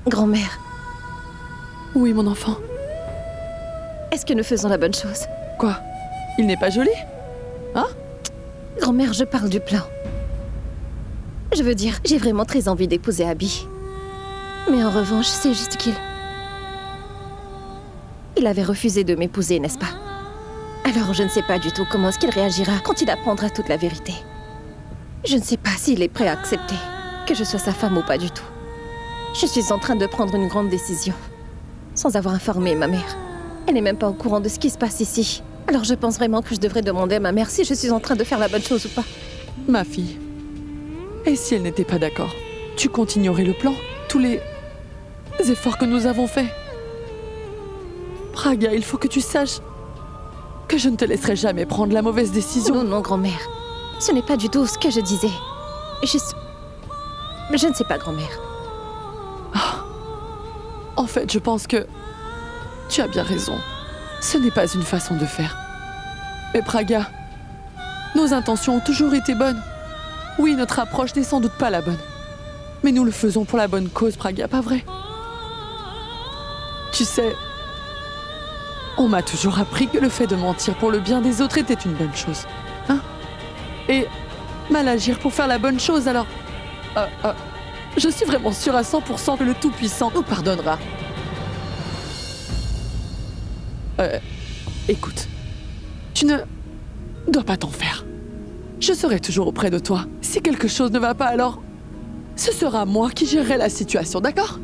Grand-mère, Oui, mon enfant. est-ce que nous faisons la bonne chose? Quoi? Il n'est pas joli? Grand-mère, je parle du plan. Je veux dire, j'ai vraiment très envie d'épouser Abby. Mais en revanche, c'est juste qu'il... Il avait refusé de m'épouser, n'est-ce pas? Alors je ne sais pas du tout comment est-ce qu'il réagira quand il apprendra toute la vérité. Je ne sais pas s'il est prêt à accepter que je sois sa femme ou pas du tout. Je suis en train de prendre une grande décision, sans avoir informé ma mère. Elle n'est même pas au courant de ce qui se passe ici. Alors je pense vraiment que je devrais demander à ma mère si je suis en train de faire la bonne chose ou pas. Ma fille. Et si elle n'était pas d'accord? Tu continuerais le plan? Tous les efforts que nous avons faits? Praga, il faut que tu saches que je ne te laisserai jamais prendre la mauvaise décision. Non, non, grand-mère. Ce n'est pas du tout ce que je disais. Je ne sais pas, grand-mère. En fait, je pense que tu as bien raison. Ce n'est pas une façon de faire. Mais Praga, nos intentions ont toujours été bonnes. Oui, notre approche n'est sans doute pas la bonne. Mais nous le faisons pour la bonne cause, Praga, pas vrai? Tu sais, on m'a toujours appris que le fait de mentir pour le bien des autres était une bonne chose. Hein? Et mal agir pour faire la bonne chose, alors... je suis vraiment sûre à 100% que le Tout-Puissant nous pardonnera. Écoute, tu ne dois pas t'en faire. Je serai toujours auprès de toi. Si quelque chose ne va pas, alors ce sera moi qui gérerai la situation, d'accord?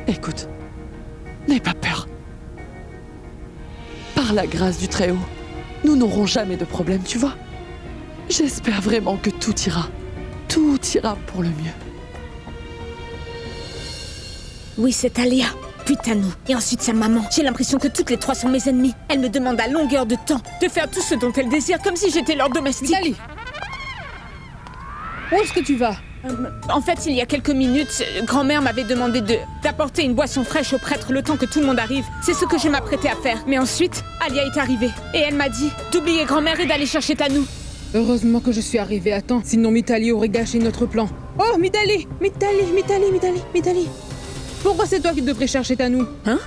Écoute, n'aie pas peur. Par la grâce du Très-Haut, nous n'aurons jamais de problème, tu vois? J'espère vraiment que tout ira. Tout ira pour le mieux. Oui, c'est Alia. Putain, nous. Et ensuite sa maman. J'ai l'impression que toutes les trois sont mes ennemies. Elles me demandent à longueur de temps de faire tout ce dont elles désirent, comme si j'étais leur domestique. Vitali! Où est-ce que tu vas? En fait, il y a quelques minutes, grand-mère m'avait demandé d'apporter une boisson fraîche au prêtre le temps que tout le monde arrive. C'est ce que je m'apprêtais à faire. Mais ensuite, Alia est arrivée. Et elle m'a dit d'oublier grand-mère et d'aller chercher Tanou. Heureusement que je suis arrivée à temps, sinon Mitali aurait gâché notre plan. Oh, Mitali! Mitali! Pourquoi c'est toi qui devrais chercher Tanou? Hein?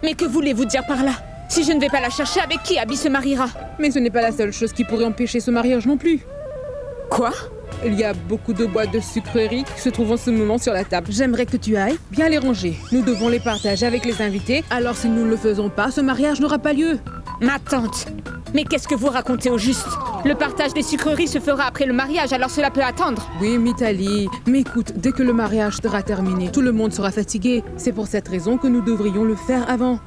Mais que voulez-vous dire par là? Si je ne vais pas la chercher, avec qui Abby se mariera? Mais ce n'est pas la seule chose qui pourrait empêcher ce mariage non plus. Quoi? Il y a beaucoup de boîtes de sucreries qui se trouvent en ce moment sur la table. J'aimerais que tu ailles bien les ranger. Nous devons les partager avec les invités, alors si nous ne le faisons pas, ce mariage n'aura pas lieu. Ma tante! Mais qu'est-ce que vous racontez au juste? Le partage des sucreries se fera après le mariage, alors cela peut attendre. Oui, Mitali, mais écoute, dès que le mariage sera terminé, tout le monde sera fatigué. C'est pour cette raison que nous devrions le faire avant.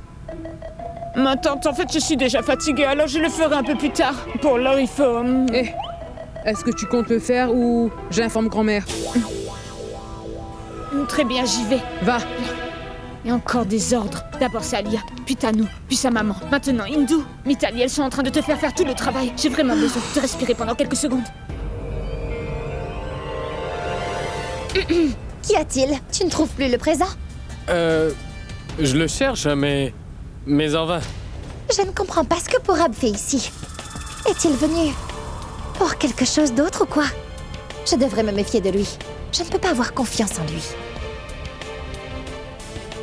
Ma tante, en fait, je suis déjà fatiguée, alors je le ferai un peu plus tard. Pour l'heure, il faut... Est-ce que tu comptes le faire ou j'informe grand-mère? Très bien, j'y vais. Va. Et encore des ordres. D'abord c'est Alia, puis Tanou, puis sa maman. Maintenant Hindou. Mitali, elles sont en train de te faire tout le travail. J'ai vraiment besoin de respirer pendant quelques secondes. Qu'y a-t-il? Tu ne trouves plus le présent? Je le cherche, mais en vain. Je ne comprends pas ce que Porab fait ici. Est-il venu pour quelque chose d'autre ou quoi? Je devrais me méfier de lui. Je ne peux pas avoir confiance en lui.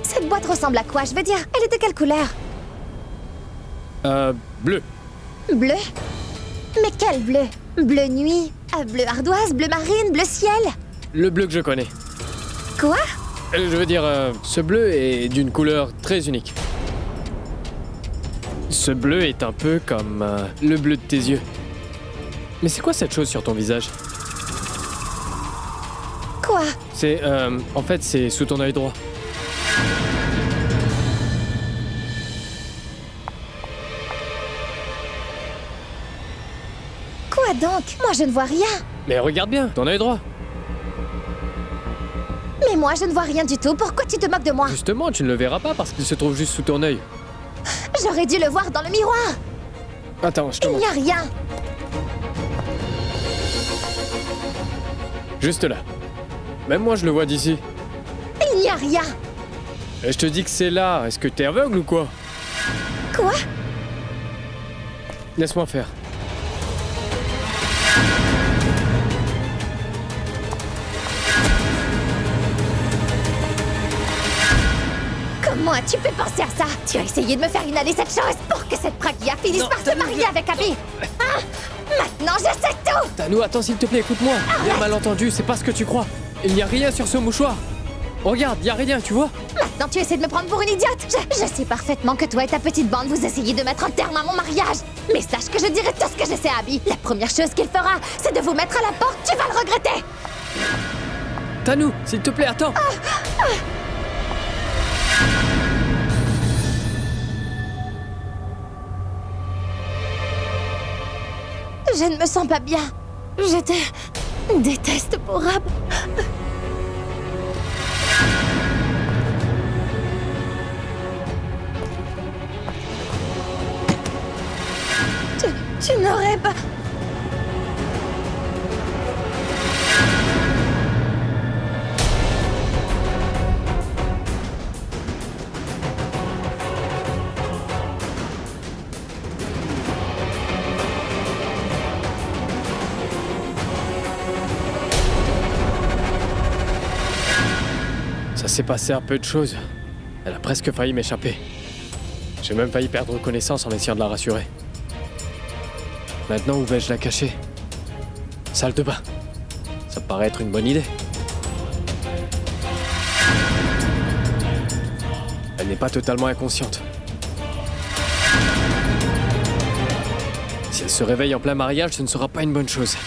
Cette boîte ressemble à quoi? Je veux dire, elle est de quelle couleur? Bleu. Bleu? Mais quel bleu? Bleu nuit? Bleu ardoise? Bleu marine? Bleu ciel? Le bleu que je connais. Quoi? Je veux dire, ce bleu est d'une couleur très unique. Ce bleu est un peu comme le bleu de tes yeux. Mais c'est quoi cette chose sur ton visage? Quoi? C'est, en fait, c'est sous ton œil droit. Quoi donc? Moi je ne vois rien. Mais regarde bien, ton œil droit. Mais moi je ne vois rien du tout. Pourquoi tu te moques de moi? Justement, tu ne le verras pas parce qu'il se trouve juste sous ton œil. J'aurais dû le voir dans le miroir. Attends, je te Il n'y montre. a rien. Juste là. Même moi, je le vois d'ici. Il n'y a rien. Et je te dis que c'est là. Est-ce que t'es aveugle ou quoi? Quoi? Laisse-moi faire. Comment as-tu pu penser à ça? Tu as essayé de me faire inhaler cette chose pour que cette Pragya finisse Non, par se Tanou, marier avec Abby. Hein? Maintenant, je sais tout! Tanou, attends s'il te plaît, écoute-moi. Il y a un malentendu, c'est pas ce que tu crois. Il n'y a rien sur ce mouchoir. Regarde, il y a rien, tu vois? Maintenant, tu essaies de me prendre pour une idiote. Je sais parfaitement que toi et ta petite bande, vous essayez de mettre un terme à mon mariage. Mais sache que je dirai tout ce que je sais à Abby. La première chose qu'il fera, c'est de vous mettre à la porte. Tu vas le regretter. Tanou, s'il te plaît, attends. Je ne me sens pas bien. Je te déteste, Porab. Tu n'aurais pas... Ça s'est passé un peu de choses. Elle a presque failli m'échapper. J'ai même failli perdre connaissance en essayant de la rassurer. Maintenant, où vais-je la cacher? Salle de bain. Ça me paraît être une bonne idée. Elle n'est pas totalement inconsciente. Si elle se réveille en plein mariage, ce ne sera pas une bonne chose.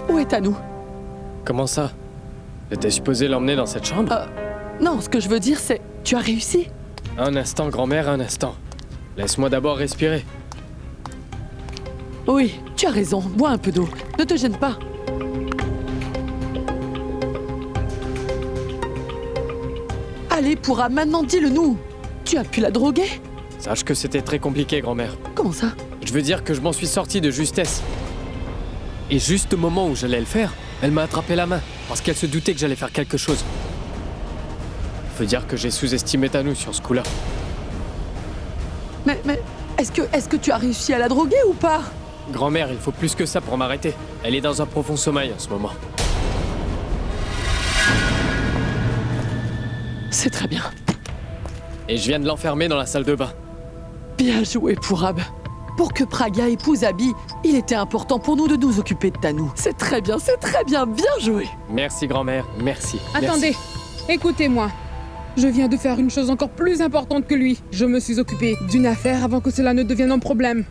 Où est Tanou? Comment ça? T'étais supposé l'emmener dans cette chambre? Non, ce que je veux dire, c'est... Tu as réussi? Un instant, grand-mère, un instant. Laisse-moi d'abord respirer. Oui, tu as raison. Bois un peu d'eau. Ne te gêne pas. Allez, Porab, maintenant dis-le-nous. Tu as pu la droguer? Sache que c'était très compliqué, grand-mère. Comment ça? Je veux dire que je m'en suis sorti de justesse. Et juste au moment où j'allais le faire, elle m'a attrapé la main, parce qu'elle se doutait que j'allais faire quelque chose. Faut dire que j'ai sous-estimé Tanou sur ce coup-là. Mais est-ce que tu as réussi à la droguer ou pas? Grand-mère, il faut plus que ça pour m'arrêter. Elle est dans un profond sommeil en ce moment. C'est très bien. Et je viens de l'enfermer dans la salle de bain. Bien joué, Porab. Pour que Pragya épouse Abby, il était important pour nous de nous occuper de Tanou. C'est très bien, bien joué. Merci, grand-mère, merci. Attendez, écoutez-moi. Je viens de faire une chose encore plus importante que lui. Je me suis occupée d'une affaire avant que cela ne devienne un problème.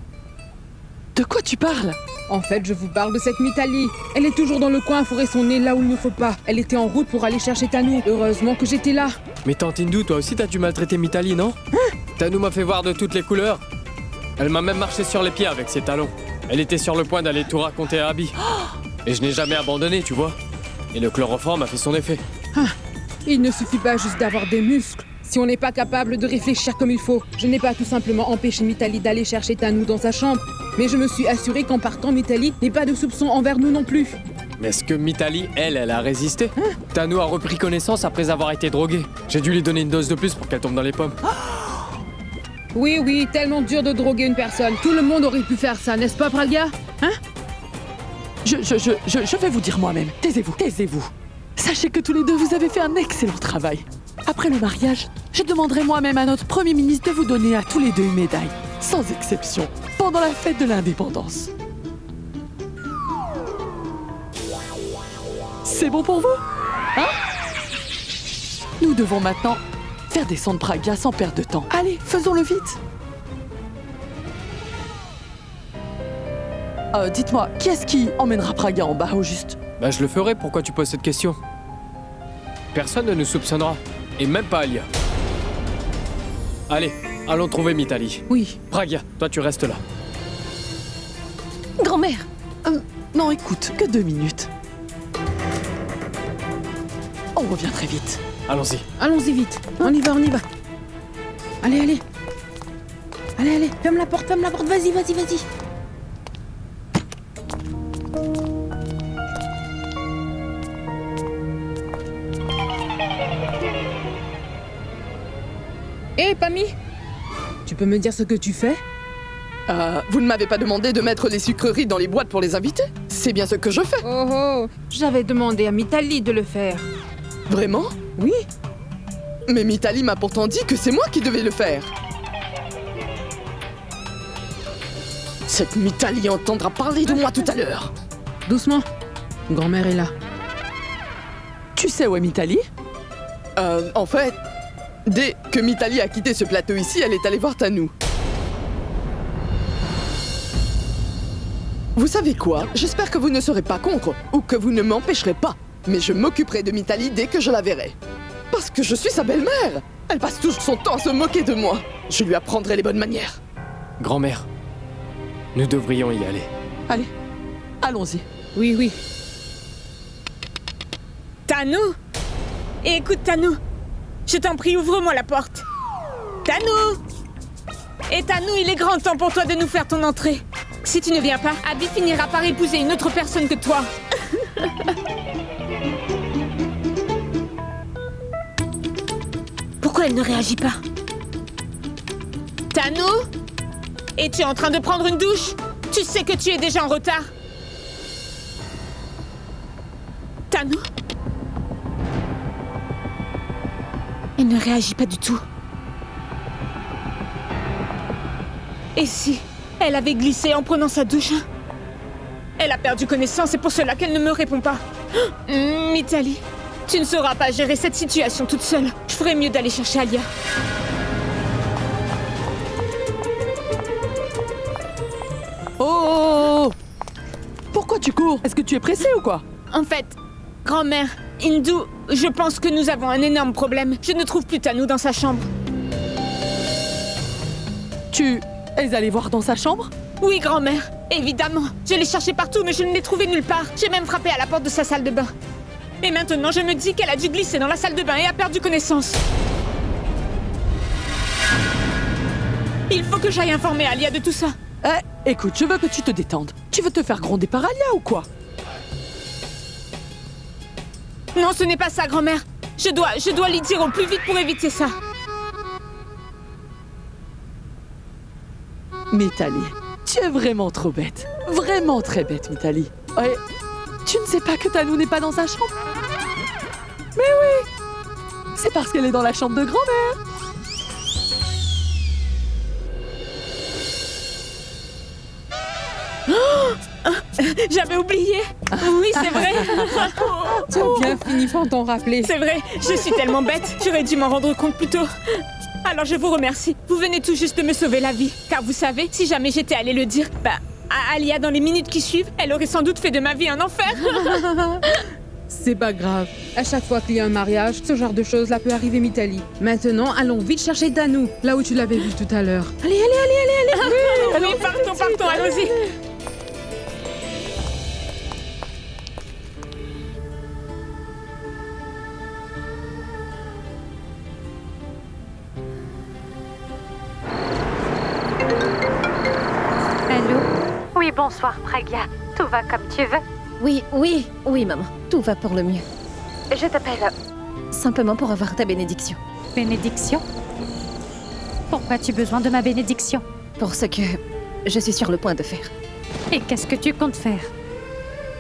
De quoi tu parles? En fait, je vous parle de cette Mitali. Elle est toujours dans le coin à fourrer son nez là où il ne faut pas. Elle était en route pour aller chercher Tanou. Heureusement que j'étais là. Mais tante Hindu, toi aussi t'as dû maltraiter Mitali, non? Tanou m'a fait voir de toutes les couleurs. Elle m'a même marché sur les pieds avec ses talons. Elle était sur le point d'aller tout raconter à Abby. Et je n'ai jamais abandonné, tu vois. Et le chloroforme a fait son effet. Il ne suffit pas juste d'avoir des muscles. Si on n'est pas capable de réfléchir comme il faut, je n'ai pas tout simplement empêché Mitali d'aller chercher Tanou dans sa chambre. Mais je me suis assuré qu'en partant, Mitali n'ait pas de soupçons envers nous non plus. Mais est-ce que Mitali, elle a résisté? Tanou a repris connaissance après avoir été droguée. J'ai dû lui donner une dose de plus pour qu'elle tombe dans les pommes. Oui, tellement dur de droguer une personne. Tout le monde aurait pu faire ça, n'est-ce pas, Pragya? Hein? Je vais vous dire moi-même. Taisez-vous. Sachez que tous les deux, vous avez fait un excellent travail. Après le mariage, je demanderai moi-même à notre Premier ministre de vous donner à tous les deux une médaille, sans exception, pendant la fête de l'indépendance. C'est bon pour vous? Hein? Nous devons maintenant faire descendre Pragya sans perdre de temps. Allez, faisons-le vite. Dites-moi, qui est-ce qui emmènera Pragya en bas au juste? Bah je le ferai, pourquoi tu poses cette question? Personne ne nous soupçonnera. Et même pas Alia. Allez, allons trouver Mitali. Oui. Pragia, toi tu restes là. Grand-mère, Non, écoute, que 2 minutes. On revient très vite. Allons-y. Allons-y vite. On y va, on y va. Allez, allez. Allez, allez. Ferme la porte, vas-y, vas-y, vas-y. Hé, Pammy, tu peux me dire ce que tu fais? Vous ne m'avez pas demandé de mettre les sucreries dans les boîtes pour les invités? C'est bien ce que je fais. Oh oh, j'avais demandé à Mitali de le faire. Vraiment? Oui. Mais Mitali m'a pourtant dit que c'est moi qui devais le faire. Cette Mitali entendra parler de moi tout à l'heure. Doucement. Grand-mère est là. Tu sais où est Mitali? En fait, dès que Mitali a quitté ce plateau ici, elle est allée voir Tanou. Vous savez quoi? J'espère que vous ne serez pas contre, ou que vous ne m'empêcherez pas. Mais je m'occuperai de Mitali dès que je la verrai. Parce que je suis sa belle-mère. Elle passe tout son temps à se moquer de moi. Je lui apprendrai les bonnes manières. Grand-mère, nous devrions y aller. Allez, allons-y. Oui, oui. Tanou! Écoute, Tanou, je t'en prie, ouvre-moi la porte. Tanou! Et Tanou, il est grand temps pour toi de nous faire ton entrée. Si tu ne viens pas, Abby finira par épouser une autre personne que toi. Pourquoi elle ne réagit pas? Tanou? Es-tu en train de prendre une douche? Tu sais que tu es déjà en retard. Tanou? Elle ne réagit pas du tout. Et si elle avait glissé en prenant sa douche? Elle a perdu connaissance, c'est pour cela qu'elle ne me répond pas. Mitali, tu ne sauras pas gérer cette situation toute seule. Je ferais mieux d'aller chercher Alia. Oh! Pourquoi tu cours? Est-ce que tu es pressé ou quoi? En fait, grand-mère, Hindou, je pense que nous avons un énorme problème. Je ne trouve plus Tanou dans sa chambre. Tu es allé voir dans sa chambre? Oui, grand-mère, évidemment. Je l'ai cherché partout, mais je ne l'ai trouvé nulle part. J'ai même frappé à la porte de sa salle de bain. Et maintenant, je me dis qu'elle a dû glisser dans la salle de bain et a perdu connaissance. Il faut que j'aille informer Alia de tout ça. Écoute, je veux que tu te détendes. Tu veux te faire gronder par Alia ou quoi? Non, ce n'est pas ça, grand-mère. Je dois lui dire au plus vite pour éviter ça. Mitali, tu es vraiment trop bête. Vraiment très bête, Mitali. Ouais, tu ne sais pas que Tanou n'est pas dans sa chambre? Mais oui! C'est parce qu'elle est dans la chambre de grand-mère. J'avais oublié. Oui, c'est vrai. Tu as bien fini par t'en rappeler. C'est vrai, je suis tellement bête. J'aurais dû m'en rendre compte plus tôt. Alors je vous remercie. Vous venez tout juste de me sauver la vie. Car vous savez, si jamais j'étais allée le dire, à Alia dans les minutes qui suivent, elle aurait sans doute fait de ma vie un enfer. C'est pas grave. À chaque fois qu'il y a un mariage, ce genre de choses là peut arriver, Mitali. Maintenant, allons vite chercher Tanou, là où tu l'avais vu tout à l'heure. Allez, allez, allez, allez, allez. Oui, partons, allons-y. allô? Oui, bonsoir, Pragia. Tout va comme tu veux. Oui, maman. Tout va pour le mieux. Je t'appelle... Simplement pour avoir ta bénédiction. Bénédiction? Pourquoi as-tu besoin de ma bénédiction? Pour ce que je suis sur le point de faire. Et qu'est-ce que tu comptes faire?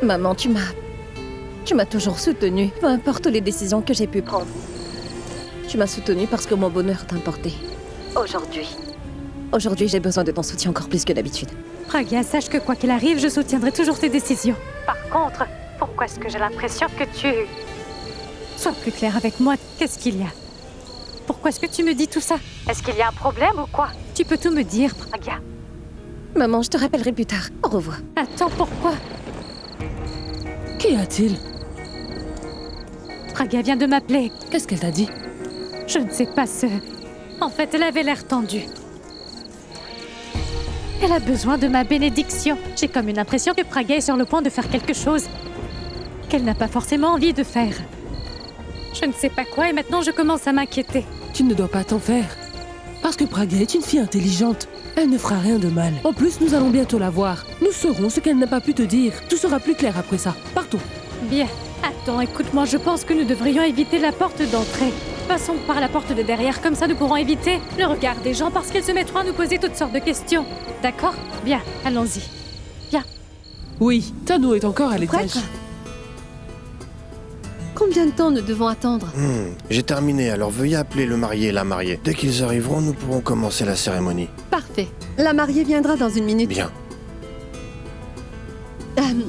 Maman, tu m'as toujours soutenue, peu importe les décisions que j'ai pu prendre. Tu m'as soutenue parce que mon bonheur t'importait. Aujourd'hui, j'ai besoin de ton soutien encore plus que d'habitude. Pragia, sache que quoi qu'il arrive, je soutiendrai toujours tes décisions. Par contre, pourquoi est-ce que j'ai l'impression que tu... Sois plus clair avec moi, qu'est-ce qu'il y a? Pourquoi est-ce que tu me dis tout ça? Est-ce qu'il y a un problème ou quoi? Tu peux tout me dire, Pragia. Maman, je te rappellerai plus tard. Au revoir. Attends, pourquoi? Qu'y a-t-il? Pragia vient de m'appeler. Qu'est-ce qu'elle t'a dit? Je ne sais pas ce... En fait, elle avait l'air tendue. Elle a besoin de ma bénédiction. J'ai comme une impression que Praga est sur le point de faire quelque chose qu'elle n'a pas forcément envie de faire. Je ne sais pas quoi et maintenant je commence à m'inquiéter. Tu ne dois pas t'en faire. Parce que Praga est une fille intelligente. Elle ne fera rien de mal. En plus, nous allons bientôt la voir. Nous saurons ce qu'elle n'a pas pu te dire. Tout sera plus clair après ça. Partons. Bien. Attends, écoute-moi, je pense que nous devrions éviter la porte d'entrée. Passons par la porte de derrière, comme ça nous pourrons éviter le regard des gens parce qu'ils se mettront à nous poser toutes sortes de questions. D'accord? Bien, allons-y. Oui, Tano est encore à l'étage. Prêtre? Combien de temps nous devons attendre? J'ai terminé, alors veuillez appeler le marié et la mariée. Dès qu'ils arriveront, nous pourrons commencer la cérémonie. Parfait. La mariée viendra dans une minute. Bien,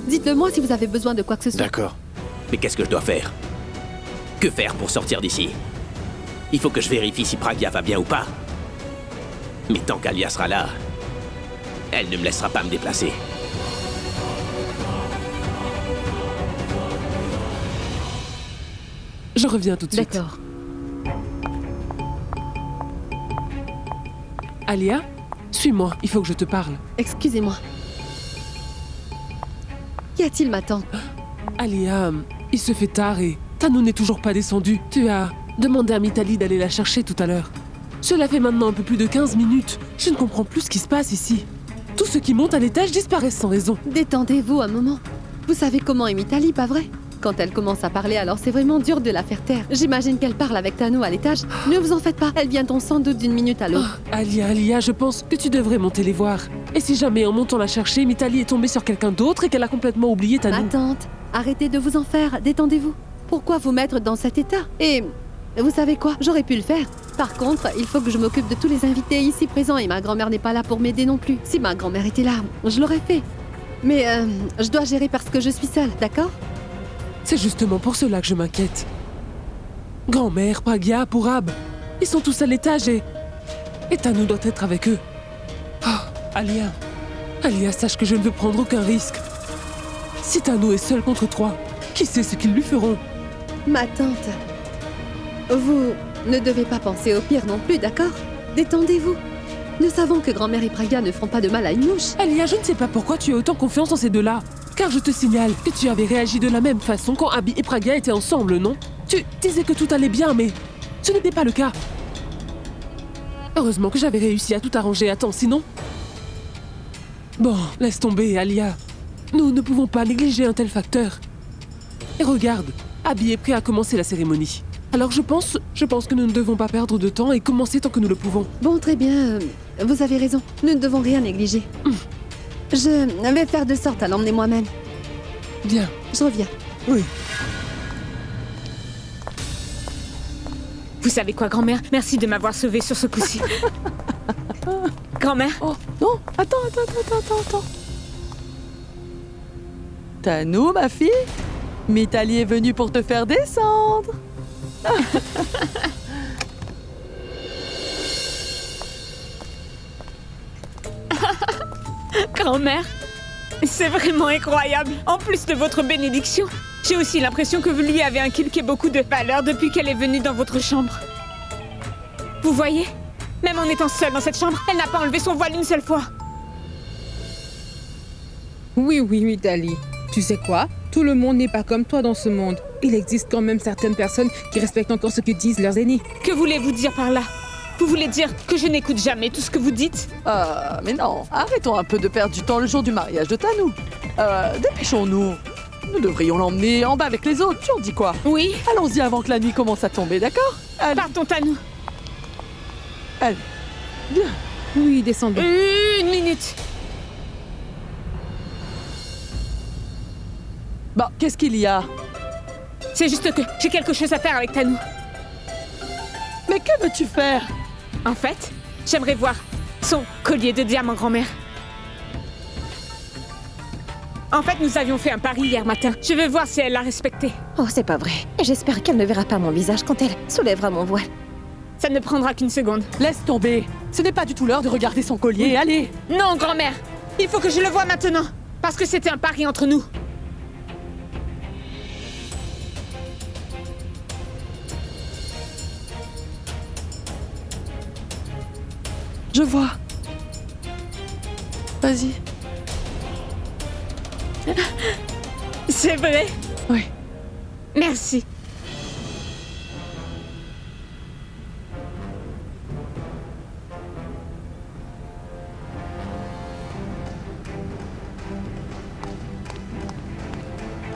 Dites-le-moi si vous avez besoin de quoi que ce soit. d'accord. Mais qu'est-ce que je dois faire? Que faire pour sortir d'ici? Il faut que je vérifie si Praga va bien ou pas. Mais tant qu'Alia sera là, elle ne me laissera pas me déplacer. Je reviens tout de suite. D'accord. Alia, suis-moi, il faut que je te parle. Excusez-moi. Qu'y a-t-il, ma tante? Alia, il se fait tard et Tano n'est toujours pas descendu. Tu as demandé à Mitali d'aller la chercher tout à l'heure. Cela fait maintenant un peu plus de 15 minutes. Je ne comprends plus ce qui se passe ici. Tous ceux qui montent à l'étage disparaissent sans raison. Détendez-vous un moment. Vous savez comment est Mitali, pas vrai? Quand elle commence à parler, alors c'est vraiment dur de la faire taire. J'imagine qu'elle parle avec Tano à l'étage. Ne vous en faites pas, elles viendront sans doute d'une minute à l'autre. Alia, je pense que tu devrais monter les voir. Et si jamais en montant la chercher, Mitali est tombée sur quelqu'un d'autre et qu'elle a complètement oublié Tano? Ma tante, arrêtez de vous en faire, détendez-vous. Pourquoi vous mettre dans cet état? Et vous savez quoi? J'aurais pu le faire. Par contre, il faut que je m'occupe de tous les invités ici présents et ma grand-mère n'est pas là pour m'aider non plus. Si ma grand-mère était là, je l'aurais fait. Mais je dois gérer parce que je suis seule, d'accord? C'est justement pour cela que je m'inquiète. Grand-mère, Praga, Pourab, ils sont tous à l'étage et Tano doit être avec eux. Alia, sache que je ne veux prendre aucun risque. Si Tano est seul contre toi, qui sait ce qu'ils lui feront? Ma tante, vous ne devez pas penser au pire non plus, d'accord? Détendez-vous. Nous savons que grand-mère et Praga ne feront pas de mal à une mouche. Alia, je ne sais pas pourquoi tu as autant confiance en ces deux-là. Car je te signale que tu avais réagi de la même façon quand Abby et Praga étaient ensemble, non? Tu disais que tout allait bien, mais ce n'était pas le cas. Heureusement que j'avais réussi à tout arranger à temps, sinon... Bon, laisse tomber, Alia. Nous ne pouvons pas négliger un tel facteur. Et regarde, Abby est prêt à commencer la cérémonie. Alors je pense que nous ne devons pas perdre de temps et commencer tant que nous le pouvons. Bon, très bien. Vous avez raison. Nous ne devons rien négliger. Je vais faire de sorte à l'emmener moi-même. Bien. Je reviens. Oui. Vous savez quoi, grand-mère? Merci de m'avoir sauvée sur ce coup-ci. Grand-mère? Oh, non, attends. Tano, ma fille? Mitali est venue pour te faire descendre. Grand-mère, c'est vraiment incroyable. En plus de votre bénédiction, j'ai aussi l'impression que vous lui avez inculqué beaucoup de valeur depuis qu'elle est venue dans votre chambre. Vous voyez? Même en étant seule dans cette chambre, elle n'a pas enlevé son voile une seule fois. Oui, Mitali. Tu sais quoi? Tout le monde n'est pas comme toi dans ce monde. Il existe quand même certaines personnes qui respectent encore ce que disent leurs aînés. Que voulez-vous dire par là? Vous voulez dire que je n'écoute jamais tout ce que vous dites? Mais non, arrêtons un peu de perdre du temps le jour du mariage de Tano. Dépêchons-nous. Nous devrions l'emmener en bas avec les autres, tu en dis quoi? Oui? Allons-y avant que la nuit commence à tomber, d'accord? Allez, Partons à nous. allez. Bien. Oui, descendons. Une minute. Bon, qu'est-ce qu'il y a? C'est juste que j'ai quelque chose à faire avec Tano. Mais que veux-tu faire? En fait, j'aimerais voir son collier de diamant, grand-mère. En fait, nous avions fait un pari hier matin. Je veux voir si elle l'a respecté. Oh, c'est pas vrai. J'espère qu'elle ne verra pas mon visage quand elle soulèvera mon voile. Ça ne prendra qu'une seconde. Laisse tomber. Ce n'est pas du tout l'heure de regarder son collier, allez. Non, grand-mère. Il faut que je le voie maintenant. Parce que c'était un pari entre nous. Je vois. Vas-y. C'est vrai? Oui. Merci.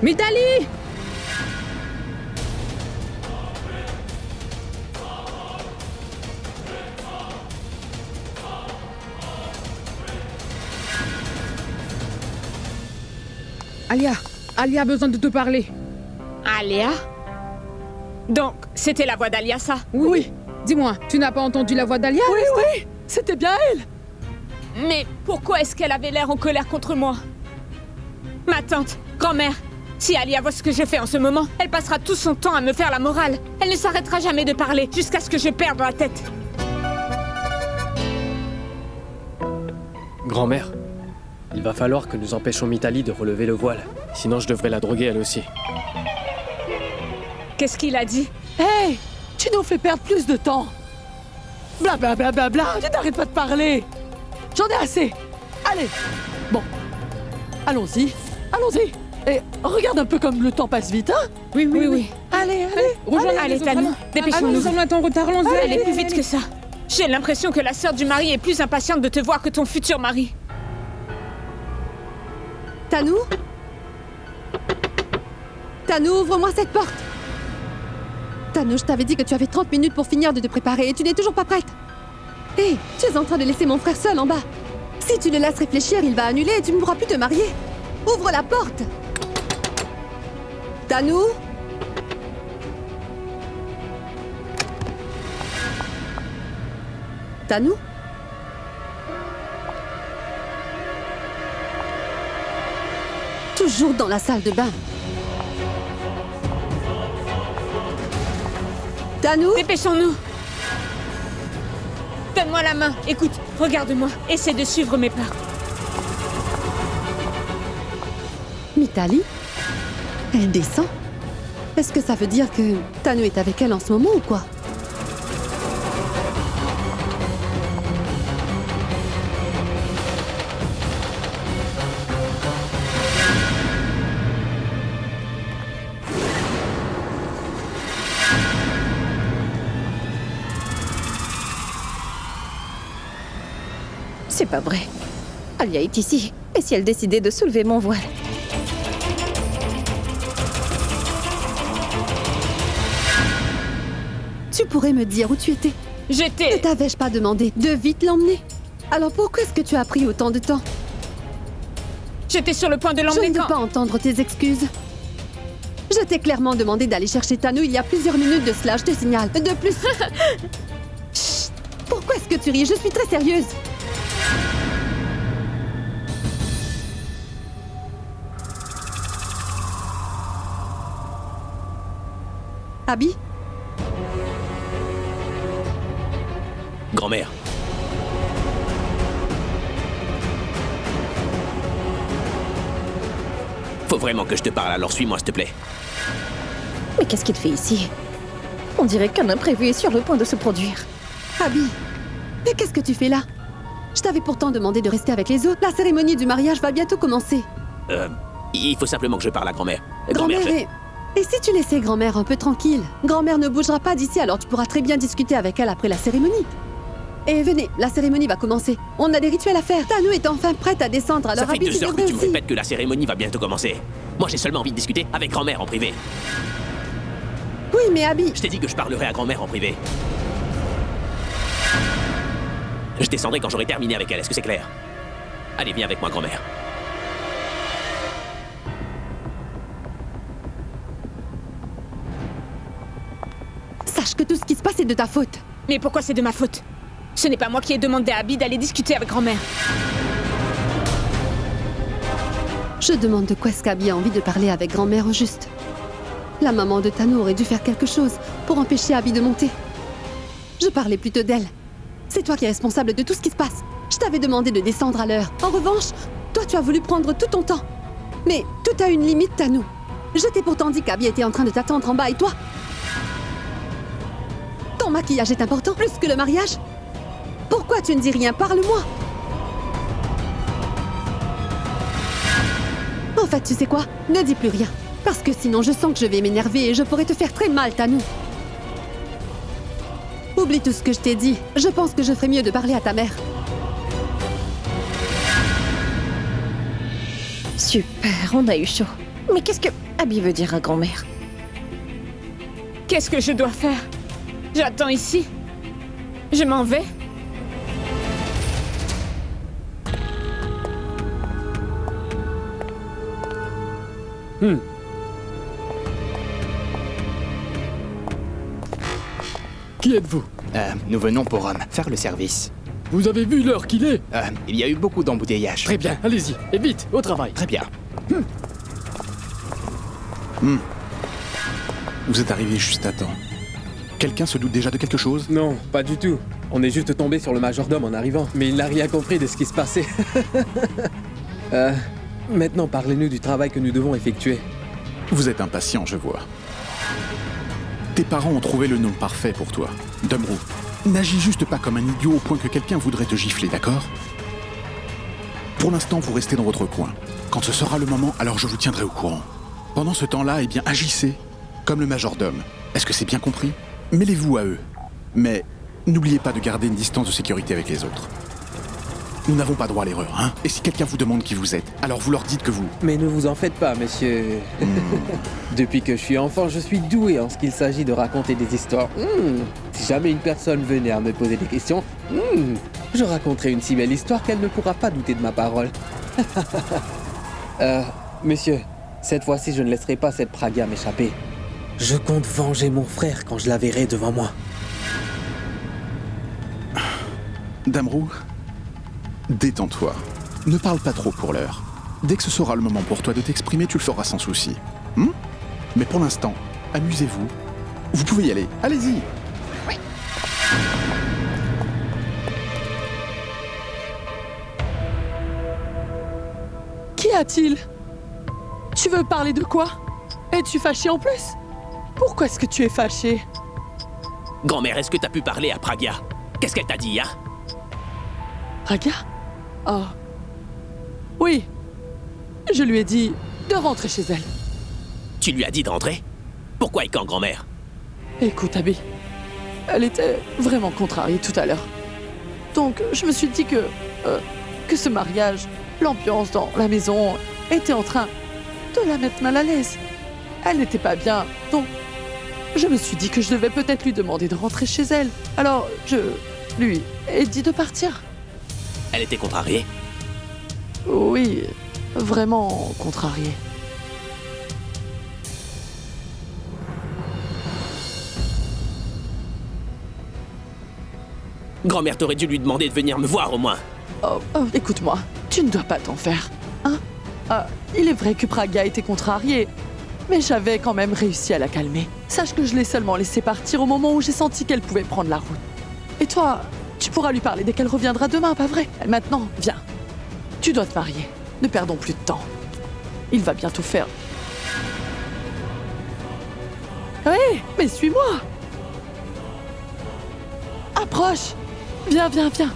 Mitali! Alia a besoin de te parler. Alia? Donc, c'était la voix d'Alia, ça? Oui. Dis-moi, tu n'as pas entendu la voix d'Alia? Oui, c'était bien elle. Mais pourquoi est-ce qu'elle avait l'air en colère contre moi? Ma tante, grand-mère, si Alia voit ce que je fais en ce moment, elle passera tout son temps à me faire la morale. Elle ne s'arrêtera jamais de parler jusqu'à ce que je perde la tête. Grand-mère, il va falloir que nous empêchions Mitali de relever le voile. Sinon, je devrais la droguer elle aussi. Qu'est-ce qu'il a dit? Hey, tu nous fais perdre plus de temps. Bla bla bla bla bla, tu n'arrêtes pas de parler. J'en ai assez. Allez, bon, allons-y. Et regarde un peu comme le temps passe vite, hein? Oui. Allez. Allez, Tani, dépêchons-nous. Nous sommes en retard, allons-y. Elle est plus vite que ça. J'ai l'impression que la sœur du mari est plus impatiente de te voir que ton futur mari. Tanou, ouvre-moi cette porte. Tanou, je t'avais dit que tu avais 30 minutes pour finir de te préparer et tu n'es toujours pas prête. Hé, tu es en train de laisser mon frère seul en bas. Si tu le laisses réfléchir, il va annuler et tu ne pourras plus te marier. Ouvre la porte. Tanou? Tanou? Toujours dans la salle de bain. Tanou? Dépêchons-nous. Donne-moi la main. Écoute, regarde-moi. Essaie de suivre mes pas. Mitali? Elle descend? Est-ce que ça veut dire que Tanou est avec elle en ce moment ou quoi? C'est pas vrai. Alia est ici. Et si elle décidait de soulever mon voile? Tu pourrais me dire où tu étais? Ne J'étais... t'avais-je pas demandé de vite l'emmener? Alors pourquoi est-ce que tu as pris autant de temps? J'étais sur le point de Je l'emmener ne veux quand... pas entendre tes excuses. Je t'ai clairement demandé d'aller chercher Tanou il y a plusieurs minutes de cela, je te signale. De plus... Chut! Pourquoi est-ce que tu ris? Je suis très sérieuse. Abby? Grand-mère. Faut vraiment que je te parle, alors suis-moi s'il te plaît. Mais qu'est-ce qu'il fait ici? On dirait qu'un imprévu est sur le point de se produire. Abby, mais qu'est-ce que tu fais là? Je t'avais pourtant demandé de rester avec les autres. La cérémonie du mariage va bientôt commencer. Il faut simplement que je parle à grand-mère. Grand-mère, et si tu laissais grand-mère un peu tranquille? Grand-mère ne bougera pas d'ici, alors tu pourras très bien discuter avec elle après la cérémonie. Et venez, la cérémonie va commencer. On a des rituels à faire. Tanou est enfin prête à descendre, alors Ça fait Abby, 2 heures que devrais tu me aussi. répètes que la cérémonie va bientôt commencer. Moi, j'ai seulement envie de discuter avec grand-mère en privé. Oui, mais Abby... Je t'ai dit que je parlerai à grand-mère en privé. Je descendrai quand j'aurai terminé avec elle, est-ce que c'est clair? Allez, viens avec moi, grand-mère. Sache que tout ce qui se passe est de ta faute. Mais pourquoi c'est de ma faute? Ce n'est pas moi qui ai demandé à Abby d'aller discuter avec grand-mère. Je demande de quoi est-ce qu'Abby a envie de parler avec grand-mère au juste. La maman de Tanou aurait dû faire quelque chose pour empêcher Abby de monter. Je parlais plutôt d'elle. C'est toi qui es responsable de tout ce qui se passe. Je t'avais demandé de descendre à l'heure. En revanche, toi tu as voulu prendre tout ton temps. Mais tout a une limite, Tanou. Je t'ai pourtant dit qu'Abby était en train de t'attendre en bas et toi? Ton maquillage est important plus que le mariage? Pourquoi tu ne dis rien? Parle-moi! En fait, tu sais quoi? Ne dis plus rien. Parce que sinon, je sens que je vais m'énerver et je pourrais te faire très mal, Tanou. Oublie tout ce que je t'ai dit. Je pense que je ferais mieux de parler à ta mère. Super, on a eu chaud. Mais qu'est-ce que Abby veut dire à grand-mère? Qu'est-ce que je dois faire? J'attends ici. Je m'en vais. Qui êtes-vous? Nous venons pour faire le service. Vous avez vu l'heure qu'il est? Il y a eu beaucoup d'embouteillages. Très bien, allez-y. Et vite, au travail. Très bien. Vous êtes arrivé juste à temps. Quelqu'un se doute déjà de quelque chose? Non, pas du tout. On est juste tombé sur le majordome en arrivant, mais il n'a rien compris de ce qui se passait. Maintenant, parlez-nous du travail que nous devons effectuer. Vous êtes impatient, je vois. Tes parents ont trouvé le nom parfait pour toi. Dumbroo. N'agis juste pas comme un idiot au point que quelqu'un voudrait te gifler, d'accord? Pour l'instant, vous restez dans votre coin. Quand ce sera le moment, alors je vous tiendrai au courant. Pendant ce temps-là, eh bien, agissez comme le majordome. Est-ce que c'est bien compris? Mêlez-vous à eux. Mais n'oubliez pas de garder une distance de sécurité avec les autres. Nous n'avons pas droit à l'erreur, hein? Et si quelqu'un vous demande qui vous êtes, alors vous leur dites que vous... Mais ne vous en faites pas, monsieur. Depuis que je suis enfant, je suis doué en ce qu'il s'agit de raconter des histoires. Si jamais une personne venait à me poser des questions, je raconterai une si belle histoire qu'elle ne pourra pas douter de ma parole. Monsieur, cette fois-ci, je ne laisserai pas cette Praga m'échapper. Je compte venger mon frère quand je la verrai devant moi. Dumbroo, détends-toi. Ne parle pas trop pour l'heure. Dès que ce sera le moment pour toi de t'exprimer, tu le feras sans souci. Mais pour l'instant, amusez-vous. Vous pouvez y aller. Allez-y. Oui. Qu'y a-t-il? Tu veux parler de quoi? Es-tu fâché en plus? Pourquoi est-ce que tu es fâché? Grand-mère, est-ce que t'as pu parler à Praga? Qu'est-ce qu'elle t'a dit, hein? Praga? Oh. Oui. Je lui ai dit de rentrer chez elle. Tu lui as dit de rentrer? Pourquoi et quand, grand-mère? Écoute, Abby, elle était vraiment contrariée tout à l'heure. Donc, je me suis dit que ce mariage, l'ambiance dans la maison, était en train de la mettre mal à l'aise. Elle n'était pas bien, donc je me suis dit que je devais peut-être lui demander de rentrer chez elle. Alors, je lui ai dit de partir. Elle était contrariée? Oui, vraiment contrariée. Grand-mère, t'aurais dû lui demander de venir me voir au moins. Écoute-moi, tu ne dois pas t'en faire, hein? Il est vrai que Praga était contrariée, mais j'avais quand même réussi à la calmer. Sache que je l'ai seulement laissée partir au moment où j'ai senti qu'elle pouvait prendre la route. Et toi, tu pourras lui parler dès qu'elle reviendra demain, pas vrai? Maintenant, viens. Tu dois te marier. Ne perdons plus de temps. Il va bientôt faire... Oui, mais suis-moi. Approche. Viens, viens, viens.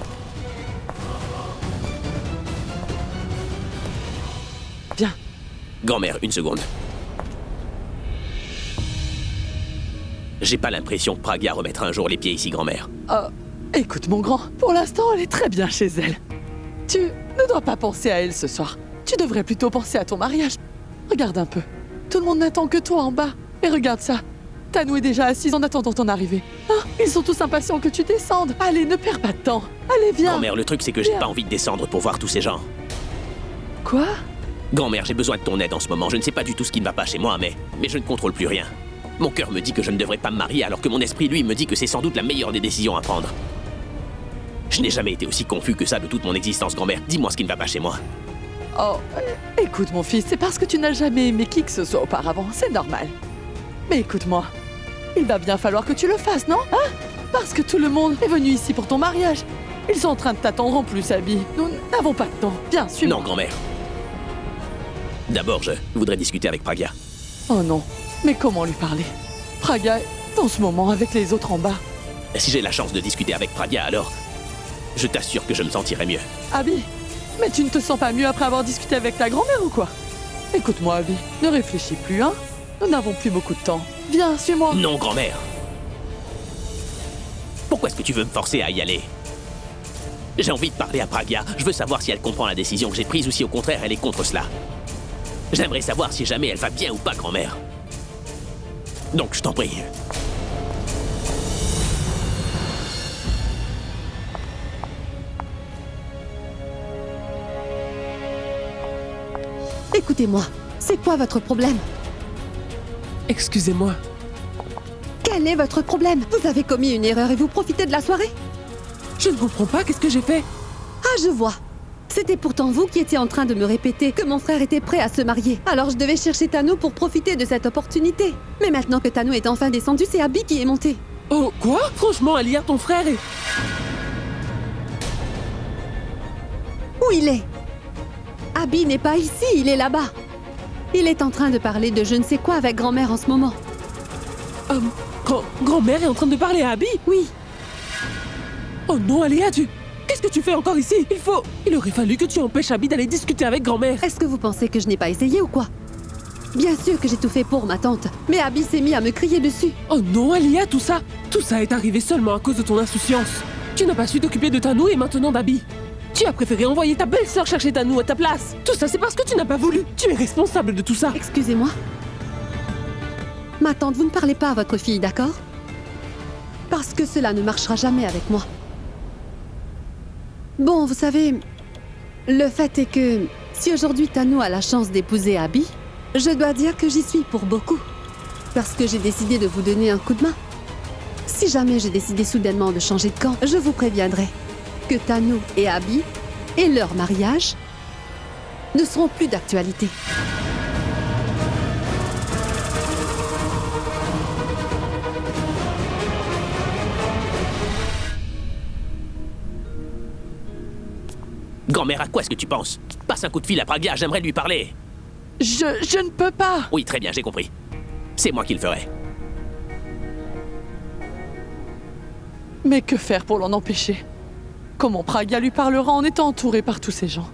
Viens. Grand-mère, une seconde. J'ai pas l'impression que Praga remettra un jour les pieds ici, grand-mère. Écoute, mon grand, pour l'instant, elle est très bien chez elle. Tu ne dois pas penser à elle ce soir. Tu devrais plutôt penser à ton mariage. Regarde un peu. Tout le monde n'attend que toi en bas. Et regarde ça. Tanou est déjà assise en attendant ton arrivée. Ils sont tous impatients que tu descendes. Allez, ne perds pas de temps. Allez, viens. Grand-mère, le truc, c'est que j'ai pas envie de descendre pour voir tous ces gens. Quoi? Grand-mère, j'ai besoin de ton aide en ce moment. Je ne sais pas du tout ce qui ne va pas chez moi, mais je ne contrôle plus rien. Mon cœur me dit que je ne devrais pas me marier, alors que mon esprit, lui, me dit que c'est sans doute la meilleure des décisions à prendre. Je n'ai jamais été aussi confus que ça de toute mon existence, grand-mère. Dis-moi ce qui ne va pas chez moi. Écoute, mon fils, c'est parce que tu n'as jamais aimé qui que ce soit auparavant. C'est normal. Mais écoute-moi, il va bien falloir que tu le fasses, non? Hein? Parce que tout le monde est venu ici pour ton mariage. Ils sont en train de t'attendre en plus, Abby. Nous n'avons pas de temps. Viens, suis-moi. Non, grand-mère. D'abord, je voudrais discuter avec Praga. Oh non, mais comment lui parler? Praga est en ce moment avec les autres en bas. Si j'ai la chance de discuter avec Praga, alors je t'assure que je me sentirai mieux. Abby, mais tu ne te sens pas mieux après avoir discuté avec ta grand-mère ou quoi? Écoute-moi, Abby, ne réfléchis plus, hein? Nous n'avons plus beaucoup de temps. Viens, suis-moi. Non, grand-mère. Pourquoi est-ce que tu veux me forcer à y aller? J'ai envie de parler à Pragya. Je veux savoir si elle comprend la décision que j'ai prise ou si au contraire elle est contre cela. J'aimerais savoir si jamais elle va bien ou pas, grand-mère. Donc, je t'en prie. Écoutez-moi, c'est quoi votre problème? Excusez-moi. Quel est votre problème? Vous avez commis une erreur et vous profitez de la soirée? Je ne comprends pas, qu'est-ce que j'ai fait? Ah, je vois. C'était pourtant vous qui étiez en train de me répéter que mon frère était prêt à se marier. Alors je devais chercher Tano pour profiter de cette opportunité. Mais maintenant que Tano est enfin descendu, c'est Abby qui est monté. Oh, quoi? Franchement, Alia, ton frère est... Où il est? Abby n'est pas ici, il est là-bas. Il est en train de parler de je ne sais quoi avec grand-mère en ce moment. Grand-mère est en train de parler à Abby? Oui. Oh non, Alia, Qu'est-ce que tu fais encore ici? Il aurait fallu que tu empêches Abby d'aller discuter avec grand-mère. Est-ce que vous pensez que je n'ai pas essayé ou quoi? Bien sûr que j'ai tout fait pour ma tante, mais Abby s'est mis à me crier dessus. Oh non, Alia, tout ça est arrivé seulement à cause de ton insouciance. Tu n'as pas su t'occuper de Tano et maintenant d'Abby. Tu as préféré envoyer ta belle-sœur chercher Tano à ta place. Tout ça, c'est parce que tu n'as pas voulu. Tu es responsable de tout ça. Excusez-moi. Ma tante, vous ne parlez pas à votre fille, d'accord? Parce que cela ne marchera jamais avec moi. Bon, vous savez, le fait est que si aujourd'hui Tano a la chance d'épouser Abby, je dois dire que j'y suis pour beaucoup. Parce que j'ai décidé de vous donner un coup de main. Si jamais j'ai décidé soudainement de changer de camp, je vous préviendrai que Tano et Abby et leur mariage ne seront plus d'actualité. Grand-mère, à quoi est-ce que tu penses? Passe un coup de fil à Pragya, j'aimerais lui parler. Je ne peux pas. Oui, très bien, j'ai compris. C'est moi qui le ferai. Mais que faire pour l'en empêcher? Comment Pragya lui parlera en étant entouré par tous ces gens?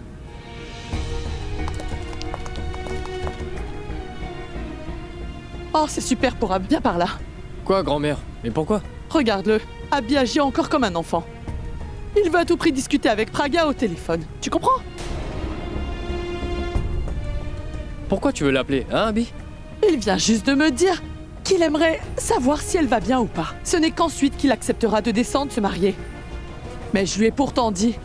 Oh, c'est super pour Abby, viens par là. Quoi, grand-mère? Mais pourquoi? Regarde-le, Abby agit encore comme un enfant. Il veut à tout prix discuter avec Pragya au téléphone. Tu comprends? Pourquoi tu veux l'appeler, hein, Abby? Il vient juste de me dire qu'il aimerait savoir si elle va bien ou pas. Ce n'est qu'ensuite qu'il acceptera de descendre se marier. Mais je lui ai pourtant dit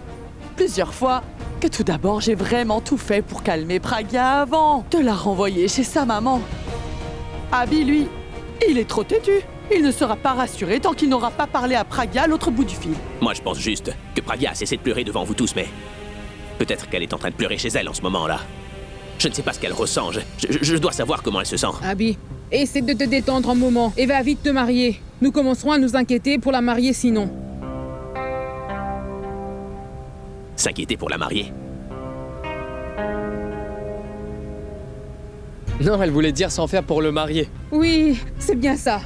plusieurs fois que tout d'abord j'ai vraiment tout fait pour calmer Pragya avant de la renvoyer chez sa maman. Abby, lui, il est trop têtu. Il ne sera pas rassuré tant qu'il n'aura pas parlé à Pragya à l'autre bout du fil. Moi, je pense juste que Pragya a cessé de pleurer devant vous tous, mais... peut-être qu'elle est en train de pleurer chez elle en ce moment-là. Je ne sais pas ce qu'elle ressent. Je dois savoir comment elle se sent. Abby, essaie de te détendre un moment et va vite te marier. Nous commencerons à nous inquiéter pour la marier sinon. S'inquiéter pour la marier? Non, elle voulait dire s'en faire pour le marier. Oui, c'est bien ça.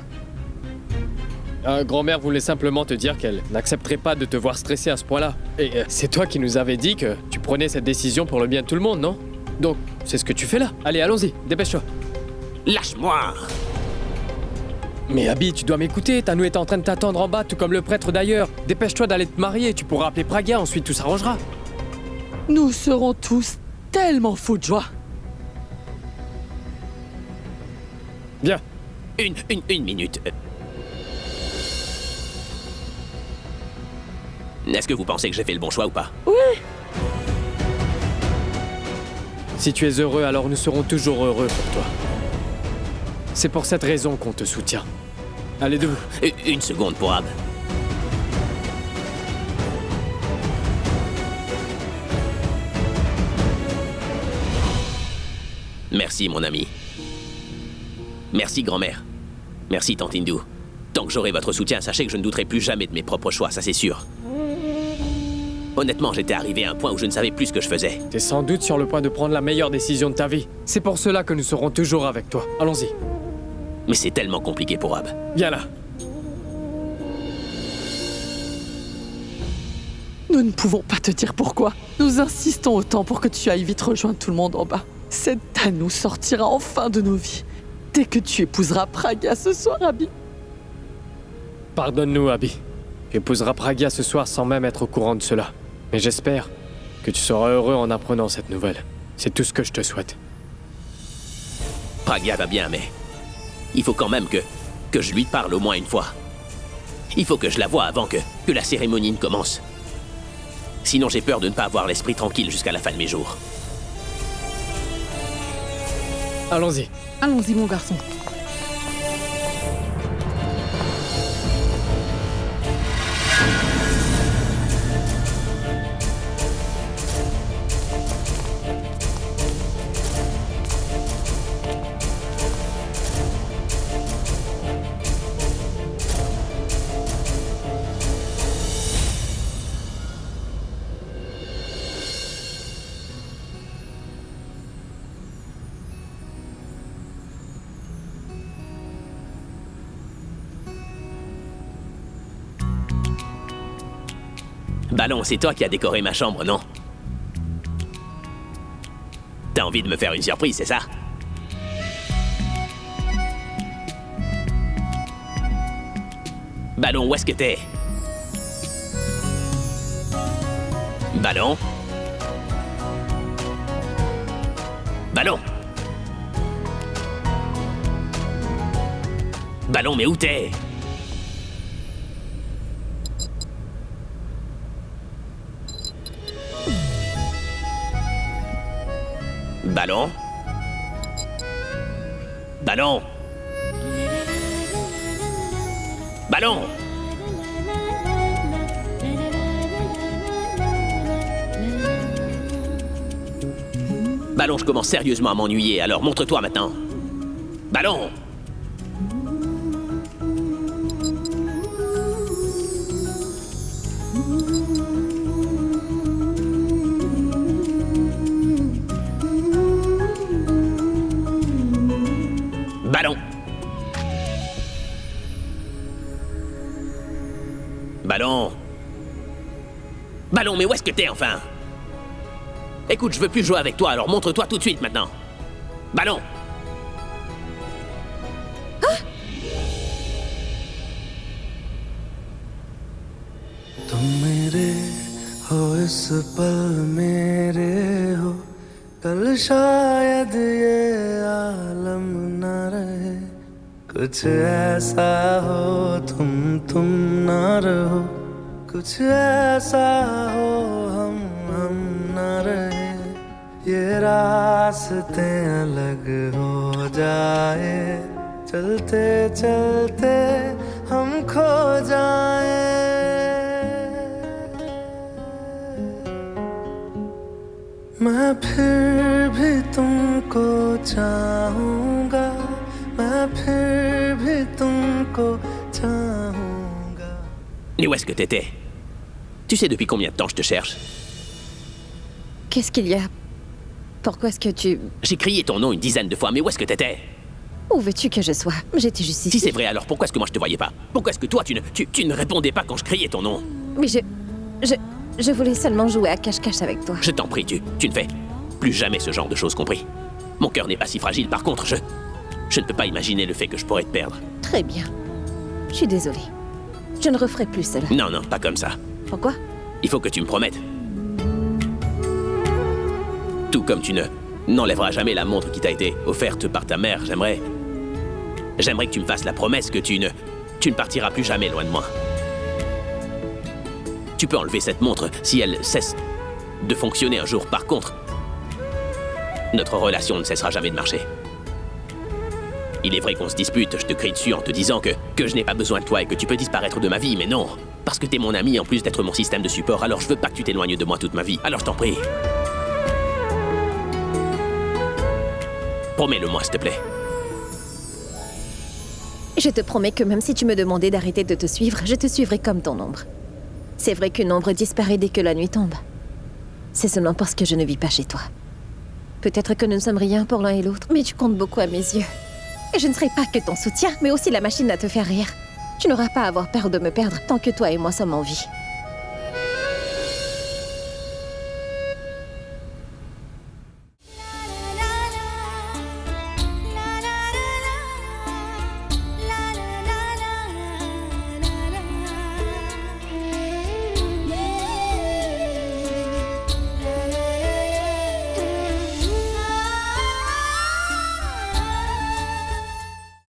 Grand-mère voulait simplement te dire qu'elle n'accepterait pas de te voir stressé à ce point-là. Et c'est toi qui nous avais dit que tu prenais cette décision pour le bien de tout le monde, non? Donc, c'est ce que tu fais là. Allez, allons-y, dépêche-toi. Lâche-moi! Mais Abby, tu dois m'écouter. Tano est en train de t'attendre en bas, tout comme le prêtre d'ailleurs. Dépêche-toi d'aller te marier, tu pourras appeler Pragya, ensuite tout s'arrangera. Nous serons tous tellement fous de joie. Bien. Une minute. Est-ce que vous pensez que j'ai fait le bon choix ou pas? Oui. Si tu es heureux, alors nous serons toujours heureux pour toi. C'est pour cette raison qu'on te soutient. Allez, debout. Une seconde pour Ab. Merci, mon ami. Merci, grand-mère. Merci, tante Hindou. Tant que j'aurai votre soutien, sachez que je ne douterai plus jamais de mes propres choix, ça c'est sûr. Honnêtement, j'étais arrivé à un point où je ne savais plus ce que je faisais. T'es sans doute sur le point de prendre la meilleure décision de ta vie. C'est pour cela que nous serons toujours avec toi. Allons-y. Mais c'est tellement compliqué pour Ab. Viens là. Nous ne pouvons pas te dire pourquoi. Nous insistons autant pour que tu ailles vite rejoindre tout le monde en bas. Cette Tanou sortira enfin de nos vies. Dès que tu épouseras Praga ce soir, Abby. Pardonne-nous, Abby. Tu épouseras Praga ce soir sans même être au courant de cela. Mais j'espère que tu seras heureux en apprenant cette nouvelle. C'est tout ce que je te souhaite. Praga va bien, mais il faut quand même que je lui parle au moins une fois. Il faut que je la voie avant que la cérémonie ne commence. Sinon, j'ai peur de ne pas avoir l'esprit tranquille jusqu'à la fin de mes jours. Allons-y. Allons-y, mon garçon. Ballon, c'est toi qui as décoré ma chambre, non? T'as envie de me faire une surprise, c'est ça? Ballon, où est-ce que t'es? Ballon? Ballon? Ballon, mais où t'es? Ballon? Ballon? Ballon? Ballon, je commence sérieusement à m'ennuyer, alors montre-toi maintenant. Ballon? Ballon. Ballon. Ballon, mais où est-ce que t'es enfin? Écoute, je veux plus jouer avec toi, alors montre-toi tout de suite maintenant. Ballon. तुम मेरे हो इस पल मेरे हो कल शायद ये आलम न रहे कुछ ऐसा हो तुम ना रहो कुछ ऐसा हो हम न रहे ये रास्ते अलग हो जाए चलते चलते हम खो जाए मैं फिर भी तुमको चाहूंगा मैं फिर भी तुमको चाहूंगा. Et où est-ce que t'étais? Tu sais depuis combien de temps je te cherche? Qu'est-ce qu'il y a? Pourquoi est-ce que tu... J'ai crié ton nom une dizaine de fois, mais où est-ce que t'étais? Où veux-tu que je sois? J'étais juste ici. Si c'est vrai, alors pourquoi est-ce que moi je te voyais pas? Pourquoi est-ce que toi tu ne répondais pas quand je criais ton nom? Mais je voulais seulement jouer à cache-cache avec toi. Je t'en prie, tu ne fais plus jamais ce genre de choses, compris? Mon cœur n'est pas si fragile, par contre, je ne peux pas imaginer le fait que je pourrais te perdre. Très bien. Je suis désolée. Je ne referai plus cela. Non, non, pas comme ça. Pourquoi? Il faut que tu me promettes. Tout comme tu n'enlèveras jamais la montre qui t'a été offerte par ta mère, j'aimerais que tu me fasses la promesse que tu ne partiras plus jamais loin de moi. Tu peux enlever cette montre si elle cesse de fonctionner un jour. Par contre, notre relation ne cessera jamais de marcher. Il est vrai qu'on se dispute, je te crie dessus en te disant que je n'ai pas besoin de toi et que tu peux disparaître de ma vie, mais non. Parce que t'es mon ami en plus d'être mon système de support, alors je veux pas que tu t'éloignes de moi toute ma vie. Alors je t'en prie. Promets-le-moi, s'il te plaît. Je te promets que même si tu me demandais d'arrêter de te suivre, je te suivrai comme ton ombre. C'est vrai qu'une ombre disparaît dès que la nuit tombe. C'est seulement parce que je ne vis pas chez toi. Peut-être que nous ne sommes rien pour l'un et l'autre, mais tu comptes beaucoup à mes yeux. Et je ne serai pas que ton soutien, mais aussi la machine à te faire rire. Tu n'auras pas à avoir peur de me perdre tant que toi et moi sommes en vie.